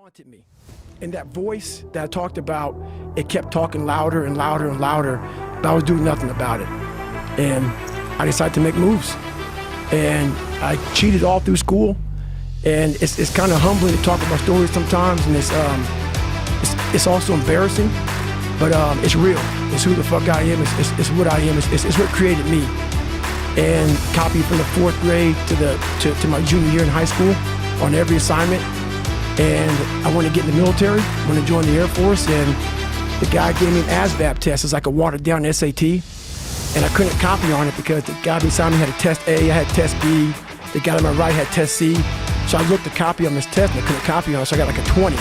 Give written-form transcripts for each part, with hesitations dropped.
haunted me. And that voice that I talked about, it kept talking louder and louder and louder, but I was doing nothing about it. And I decided to make moves. And I cheated all through school. And it's kind of humbling to talk about stories sometimes, and it's also embarrassing, but it's real. It's who the fuck I am. It's what I am. It's what created me. And copied from the 4th grade to my junior year in high school on every assignment. And I wanted to get in the military. I wanted to join the Air Force, and the guy gave me an ASVAB test. It's like a watered down SAT, and I couldn't copy on it because the guy beside me had a test A, I had test B. The guy on my right had test C. So I looked to copy on this test and I couldn't copy on it, so I got like a 20.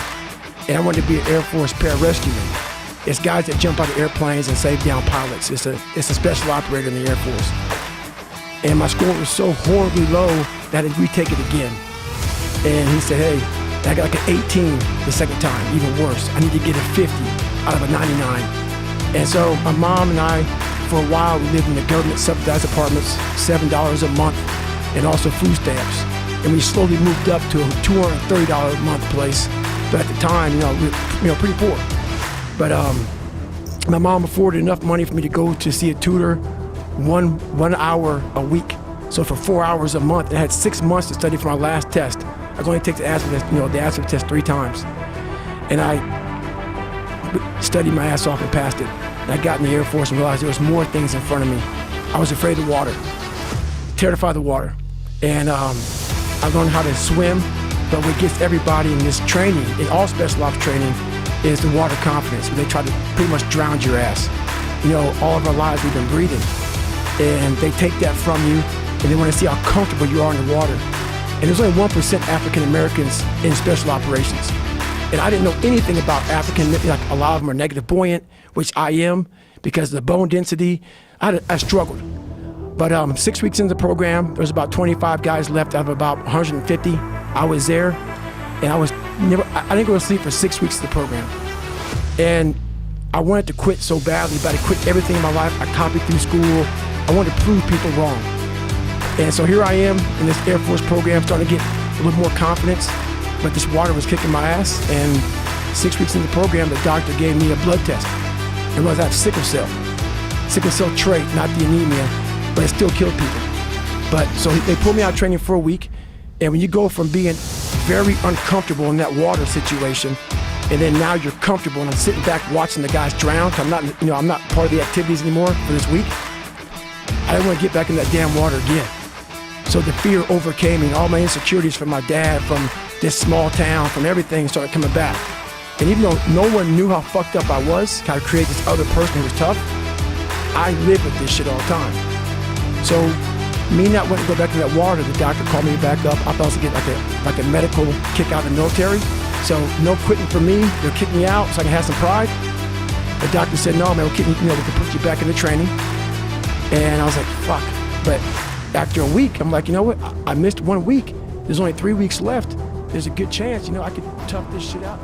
And I wanted to be an Air Force pararescueman. It's guys that jump out of airplanes and save down pilots. It's a special operator in the Air Force. And my score was so horribly low that I had to retake it again. And he said, hey, I got like an 18 the second time, even worse. I need to get a 50 out of a 99. And so my mom and I, for a while, we lived in the government subsidized apartments, $7 a month, and also food stamps. And we slowly moved up to a $230 a month place. But at the time, we were pretty poor. But my mom afforded enough money for me to go to see a tutor one hour a week. So for 4 hours a month, I had 6 months to study for my last test. I could only take the ASVAB test 3 times. And I studied my ass off and passed it. And I got in the Air Force and realized there was more things in front of me. I was afraid of the water, terrified of the water. And I learned how to swim, but what gets everybody in this training, in all special ops training, is the water confidence, where they try to pretty much drown your ass. All of our lives we've been breathing. And they take that from you, and they want to see how comfortable you are in the water. And there's only 1% African Americans in special operations. And I didn't know anything about African, like a lot of them are negative buoyant, which I am, because of the bone density. I struggled. But 6 weeks into the program, there was about 25 guys left out of about 150. I was there, and I didn't go to sleep for 6 weeks of the program. And I wanted to quit so badly, but I quit everything in my life. I copied through school. I wanted to prove people wrong. And so here I am in this Air Force program, starting to get a little more confidence, but this water was kicking my ass. And 6 weeks into the program, the doctor gave me a blood test. It was I have sickle cell trait, not the anemia, but it still killed people. But so they pulled me out of training for a week, and when you go from being very uncomfortable in that water situation, and then now you're comfortable, and I'm sitting back watching the guys drown. I'm not part of the activities anymore for this week. I didn't want to get back in that damn water again. So the fear overcame me, and all my insecurities from my dad, from this small town, from everything started coming back. And even though no one knew how fucked up I was, how to create this other person who was tough, I lived with this shit all the time. So me not wanting to go back to that water, the doctor called me back up. I thought I was gonna get like a medical kick out of the military. So no quitting for me. They'll kick me out so I can have some pride. The doctor said, no, man, we can put you back into training. And I was like, fuck. But after a week, I'm like, you know what? I missed 1 week. There's only 3 weeks left. There's a good chance, I could tough this shit out.